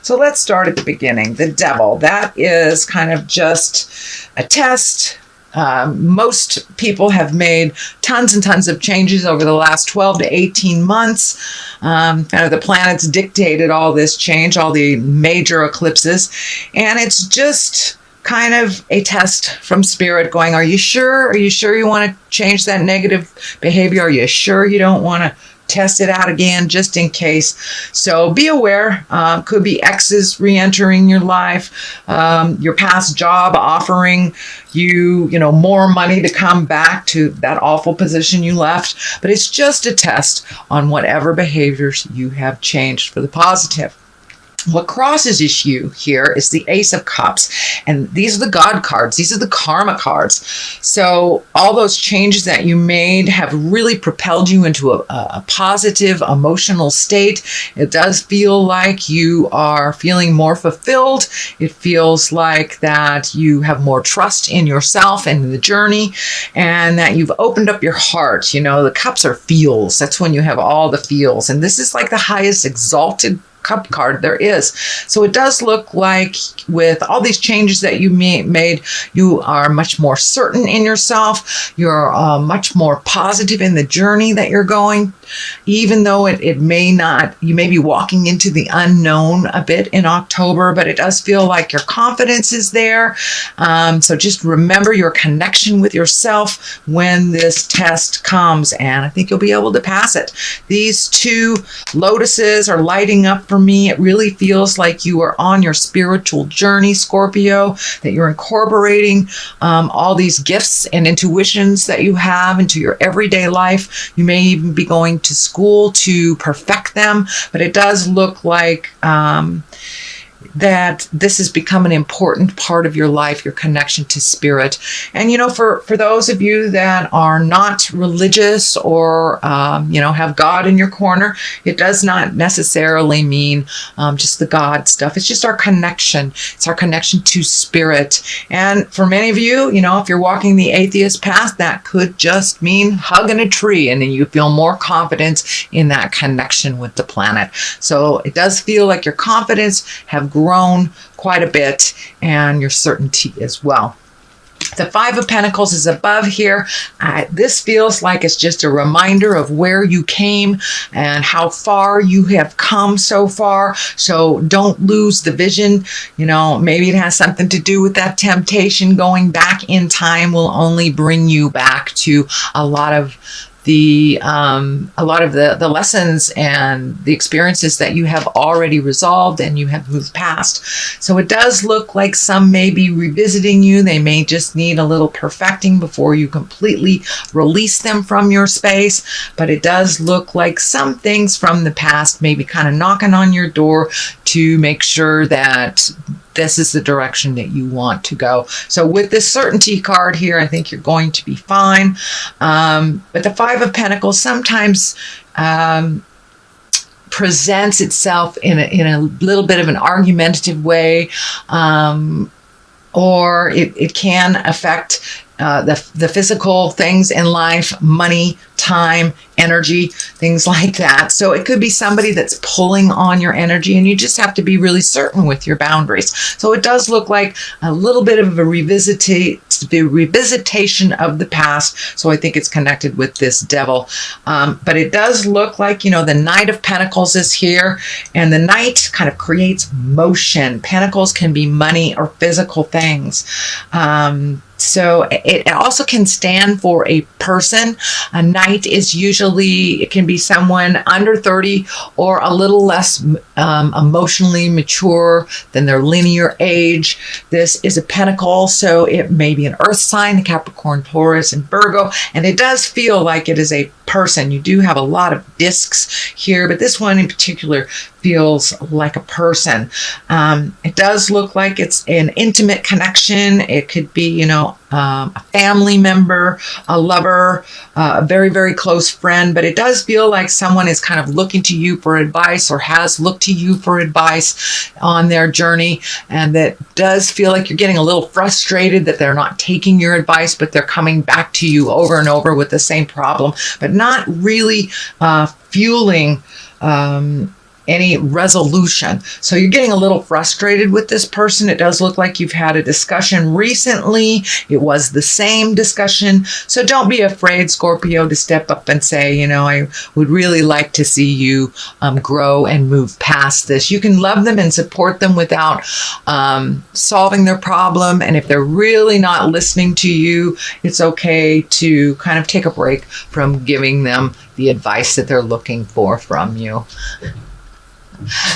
So let's start at the beginning. The devil, that is kind of just a test. Most people have made tons and tons of changes over the last 12 to 18 months. Kind of the planets dictated all this change, all the major eclipses. And it's just kind of a test from spirit going, are you sure? Are you sure you want to change that negative behavior? Are you sure you don't want to test it out again just in case? So be aware. Could be exes re-entering your life, your past job offering you more money to come back to that awful position you left. But it's just a test on whatever behaviors you have changed for the positive. What crosses you here is the Ace of Cups. And these are the God cards. These are the karma cards. So all those changes that you made have really propelled you into a positive emotional state. It does feel like you are feeling more fulfilled. It feels like that you have more trust in yourself and in the journey, and that you've opened up your heart. The cups are feels. That's when you have all the feels. And this is like the highest exalted cup card there is. So it does look like with all these changes that you made, you are much more certain in yourself. You're much more positive in the journey that you're going, even though it may not, you may be walking into the unknown a bit in October, but it does feel like your confidence is there. So just remember your connection with yourself when this test comes, and I think you'll be able to pass it. These two lotuses are lighting up for me. It really feels like you are on your spiritual journey, Scorpio, that you're incorporating all these gifts and intuitions that you have into your everyday life. You may even be going to school to perfect them, but it does look like that this has become an important part of your life, your connection to spirit. And, for those of you that are not religious or, have God in your corner, it does not necessarily mean just the God stuff. It's just our connection. It's our connection to spirit. And for many of you, if you're walking the atheist path, that could just mean hugging a tree, and then you feel more confidence in that connection with the planet. So it does feel like your confidence have grown quite a bit, and your certainty as well. The Five of Pentacles is above here. This feels like it's just a reminder of where you came and how far you have come so far. So don't lose the vision. Maybe it has something to do with that temptation. Going back in time will only bring you back to a lot of the lessons and the experiences that you have already resolved and you have moved past. So it does look like some may be revisiting you. They may just need a little perfecting before you completely release them from your space. But it does look like some things from the past may be kind of knocking on your door to make sure that this is the direction that you want to go. So with this certainty card here, I think you're going to be fine. But the Five of Pentacles sometimes presents itself in a little bit of an argumentative way, or it can affect the physical things in life, money, time, energy, things like that. So it could be somebody that's pulling on your energy, and you just have to be really certain with your boundaries. So it does look like a little bit of a revisitation of the past. So I think it's connected with this devil. But it does look like, the Knight of Pentacles is here, and the Knight kind of creates motion. Pentacles can be money or physical things. So it also can stand for a person. A knight is usually, it can be someone under 30 or a little less emotionally mature than their linear age. This is a pentacle, so it may be an earth sign, Capricorn, Taurus, and Virgo. And it does feel like it is a person. You do have a lot of discs here, but this one in particular feels like a person. It does look like it's an intimate connection. It could be, a family member, a lover, a very, very close friend, but it does feel like someone is kind of looking to you for advice or has looked to you for advice on their journey. And that does feel like you're getting a little frustrated that they're not taking your advice, but they're coming back to you over and over with the same problem, but not really fueling any resolution. So you're getting a little frustrated with this person. It does look like you've had a discussion recently. It was the same discussion. So don't be afraid, Scorpio, to step up and say, you know, I would really like to see you grow and move past this. You can love them and support them without solving their problem. And if they're really not listening to you, it's okay to kind of take a break from giving them the advice that they're looking for from you.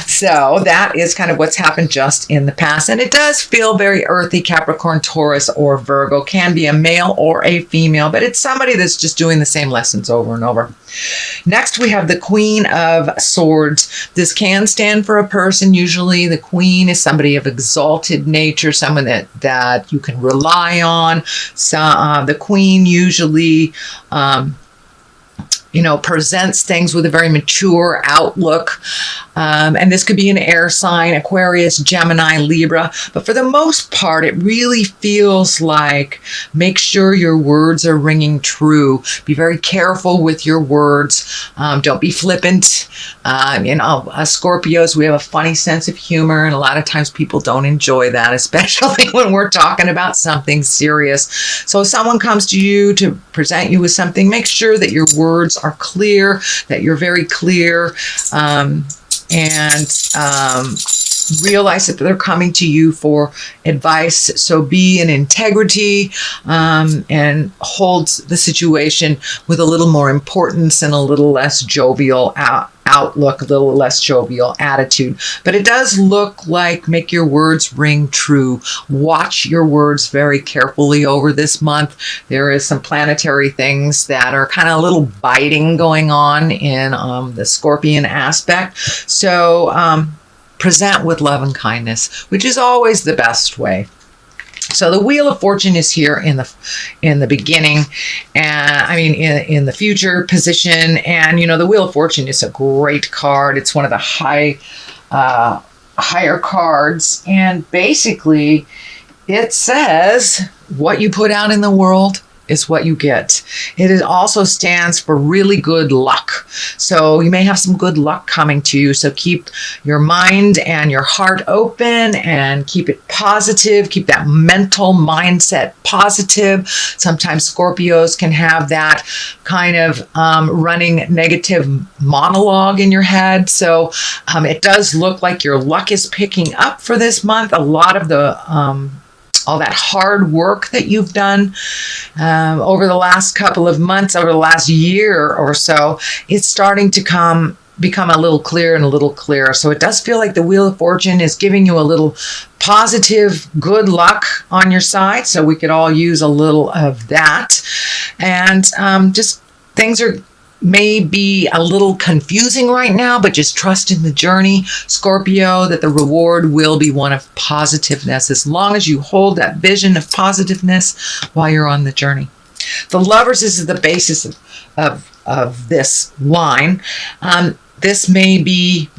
So that is kind of what's happened just in the past. And it does feel very earthy, Capricorn, Taurus, or Virgo. Can be a male or a female, but it's somebody that's just doing the same lessons over and over. Next, we have the Queen of Swords. This can stand for a person. Usually the Queen is somebody of exalted nature, someone that you can rely on. So the Queen usually presents things with a very mature outlook. And this could be an air sign, Aquarius, Gemini, Libra. But for the most part, it really feels like make sure your words are ringing true. Be very careful with your words. Don't be flippant. Us Scorpios, we have a funny sense of humor, and a lot of times people don't enjoy that, especially when we're talking about something serious. So if someone comes to you to present you with something, make sure that your words are clear, that you're very clear, and realize that they're coming to you for advice. So be in integrity and hold the situation with a little more importance and a little less jovial outlook, a little less jovial attitude. But it does look like make your words ring true. Watch your words very carefully over this month. There is some planetary things that are kind of a little biting going on in the Scorpion aspect. So present with love and kindness, which is always the best way. So the Wheel of Fortune is here in the beginning, and in the future position. And the Wheel of Fortune is a great card. It's one of the higher cards, and basically it says what you put out in the world is what you get. It also stands for really good luck. So you may have some good luck coming to you. So keep your mind and your heart open and keep it positive. Keep that mental mindset positive. Sometimes Scorpios can have that kind of running negative monologue in your head. So it does look like your luck is picking up for this month. A lot of the all that hard work that you've done over the last couple of months, over the last year or so, it's starting to become a little clearer and a little clearer. So it does feel like the Wheel of Fortune is giving you a little positive good luck on your side. So we could all use a little of that. And just things may be a little confusing right now, but just trust in the journey, Scorpio, that the reward will be one of positiveness as long as you hold that vision of positiveness while you're on the journey. The Lovers is the basis of this line. This may be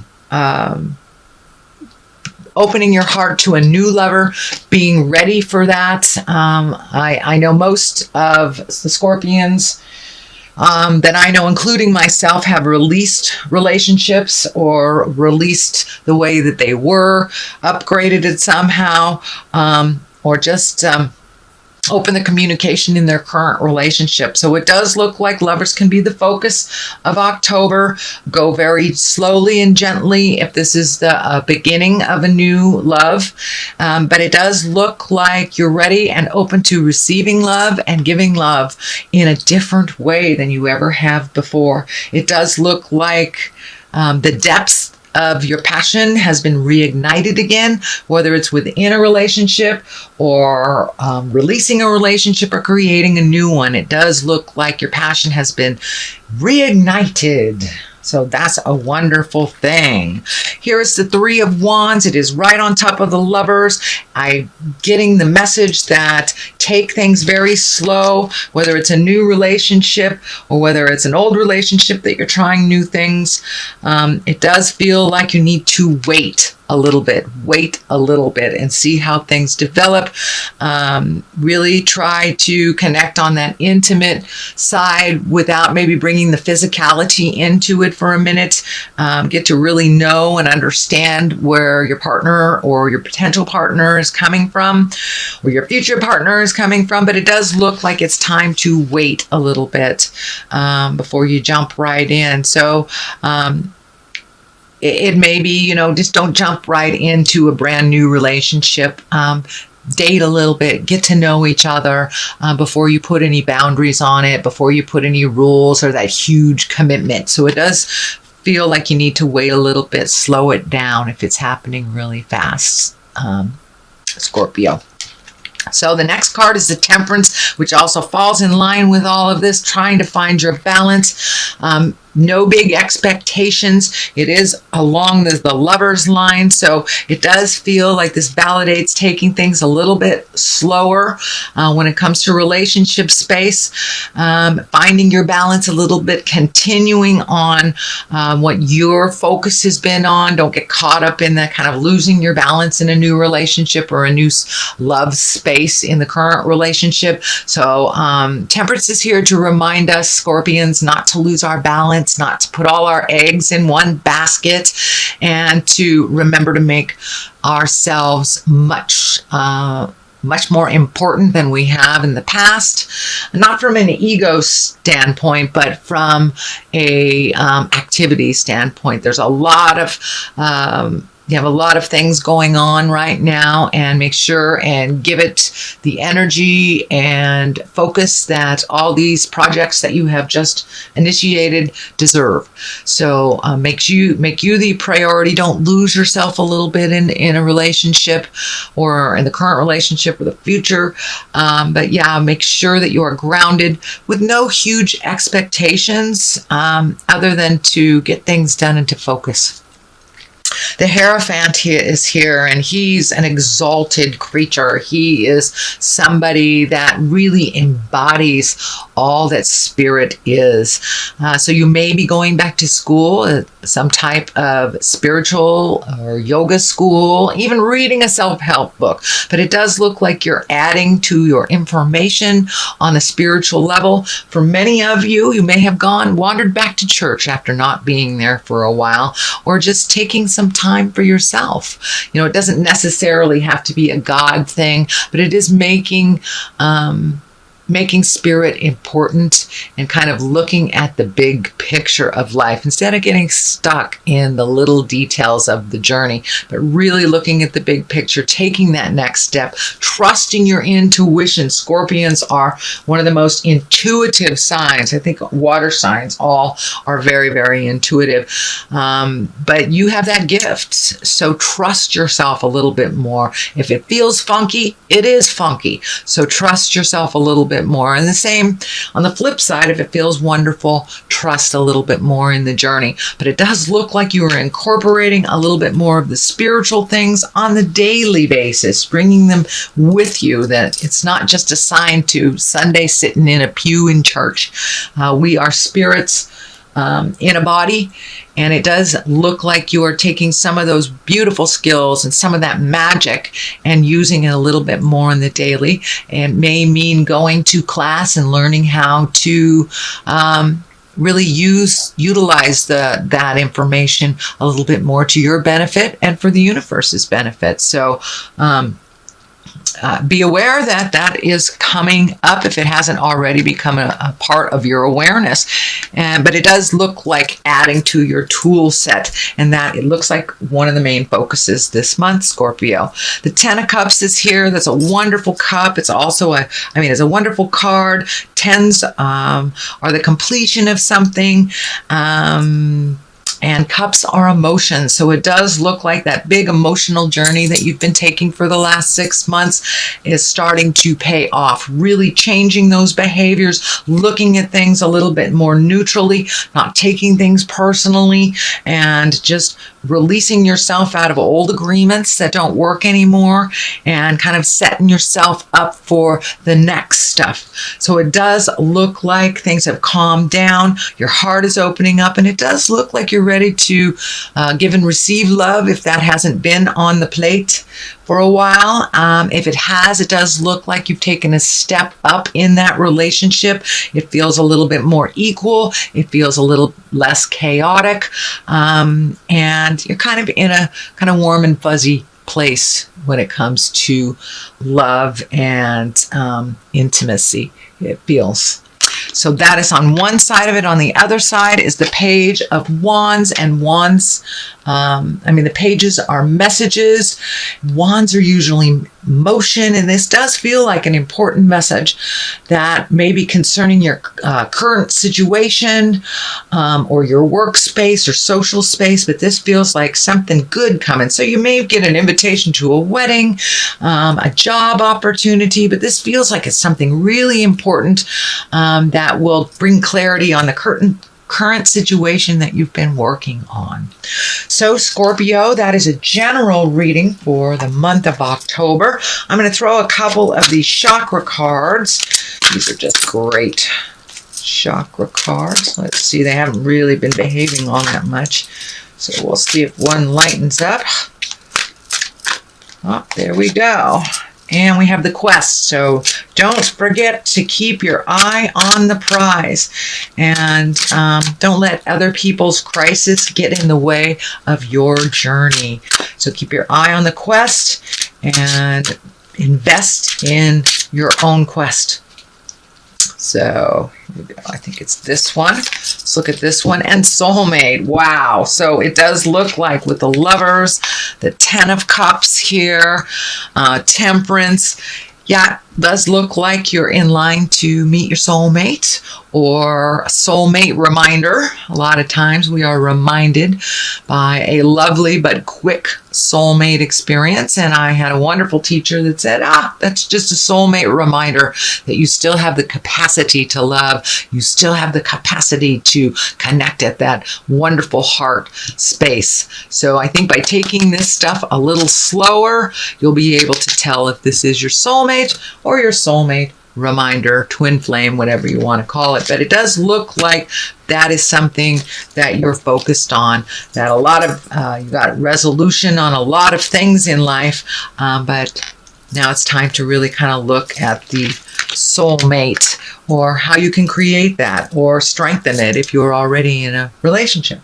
opening your heart to a new lover, being ready for that. I know most of the Scorpions that I know, including myself, have released relationships or released the way that they were, upgraded it somehow, or just open the communication in their current relationship. So it does look like Lovers can be the focus of October. Go very slowly and gently if this is the beginning of a new love. But it does look like you're ready and open to receiving love and giving love in a different way than you ever have before. It does look like the depths of your passion has been reignited again, whether it's within a relationship or releasing a relationship or creating a new one. It does look like your passion has been reignited. So that's a wonderful thing. Here is the Three of Wands. It is right on top of the Lovers. I'm getting the message that take things very slow, whether it's a new relationship or whether it's an old relationship that you're trying new things. It does feel like you need to wait a little bit and see how things develop. Really try to connect on that intimate side without maybe bringing the physicality into it for a minute. Get to really know and understand where your partner or your potential partner is coming from, or your future partner is coming from. But it does look like it's time to wait a little bit before you jump right in. So it may be, just don't jump right into a brand new relationship. Date a little bit, get to know each other before you put any boundaries on it, before you put any rules or that huge commitment. So it does feel like you need to wait a little bit, slow it down if it's happening really fast, Scorpio. So the next card is the Temperance, which also falls in line with all of this, trying to find your balance. No big expectations. It is along the Lover's line, so it does feel like this validates taking things a little bit slower when it comes to relationship space, finding your balance a little bit, continuing on what your focus has been on. Don't get caught up in that kind of losing your balance in a new relationship or a new love space in the current relationship. So Temperance is here to remind us, Scorpions, not to lose our balance, not to put all our eggs in one basket, and to remember to make ourselves much more important than we have in the past. Not from an ego standpoint, but from a activity standpoint. There's a lot of you have a lot of things going on right now, and make sure and give it the energy and focus that all these projects that you have just initiated deserve. So make you the priority. Don't lose yourself a little bit in a relationship or in the current relationship or the future. But yeah, make sure that you are grounded with no huge expectations other than to get things done and to focus. The Hierophant is here, and he's an exalted creature. He is somebody that really embodies all that spirit is. So you may be going back to school, some type of spiritual or yoga school, even reading a self-help book. But it does look like you're adding to your information on a spiritual level. For many of you, you may have wandered back to church after not being there for a while, or just taking some time for yourself. It doesn't necessarily have to be a God thing, but it is making spirit important and kind of looking at the big picture of life instead of getting stuck in the little details of the journey, but really looking at the big picture, taking that next step, trusting your intuition. Scorpions are one of the most intuitive signs. I think water signs all are very, very intuitive. But you have that gift. So trust yourself a little bit more. If it feels funky, it is funky. So trust yourself a little bit more. And the same on the flip side, if it feels wonderful, trust a little bit more in the journey. But it does look like you are incorporating a little bit more of the spiritual things on the daily basis, bringing them with you, that it's not just assigned to Sunday sitting in a pew in church. We are spirits in a body, and it does look like you are taking some of those beautiful skills and some of that magic and using it a little bit more in the daily. It may mean going to class and learning how to really utilize that information a little bit more to your benefit and for the universe's benefit. So be aware that that is coming up if it hasn't already become a part of your awareness. But it does look like adding to your tool set, and that it looks like one of the main focuses this month, Scorpio. The Ten of Cups is here. That's a wonderful cup. It's also it's a wonderful card. Tens are the completion of something. And cups are emotions. So it does look like that big emotional journey that you've been taking for the last 6 months is starting to pay off. Really changing those behaviors, looking at things a little bit more neutrally, not taking things personally, and just releasing yourself out of old agreements that don't work anymore and kind of setting yourself up for the next stuff. So it does look like things have calmed down. Your heart is opening up, and it does look like you're ready to give and receive love if that hasn't been on the plate for a while. If it has, it does look like you've taken a step up in that relationship. It feels a little bit more equal. It feels a little less chaotic. And you're kind of in a kind of warm and fuzzy place when it comes to love and intimacy, it feels. So that is on one side of it. On the other side is the Page of Wands, and wands, the pages are messages. Wands are usually motion, and this does feel like an important message that may be concerning your current situation or your workspace or social space, but this feels like something good coming. So you may get an invitation to a wedding, a job opportunity, but this feels like it's something really important that will bring clarity on the current situation that you've been working on. So Scorpio, that is a general reading for the month of October. I'm going to throw a couple of these chakra cards. These are just great chakra cards. Let's see, they haven't really been behaving all that much. So we'll see if one lightens up. Oh, there we go. And we have the quest. So don't forget to keep your eye on the prize, and don't let other people's crisis get in the way of your journey. So keep your eye on the quest and invest in your own quest. So I think it's this one. Let's look at this one. And soulmate. Wow. So it does look like with the Lovers, the Ten of Cups here, Temperance. Yeah, it does look like you're in line to meet your soulmate or a soulmate reminder. A lot of times we are reminded by a lovely but quick soulmate experience. And I had a wonderful teacher that said, that's just a soulmate reminder that you still have the capacity to love. You still have the capacity to connect at that wonderful heart space. So I think by taking this stuff a little slower, you'll be able to tell if this is your soulmate or your soulmate reminder, twin flame, whatever you want to call it. But it does look like that is something that you're focused on, that a lot of, you got resolution on a lot of things in life, but now it's time to really kind of look at the soulmate or how you can create that or strengthen it if you're already in a relationship.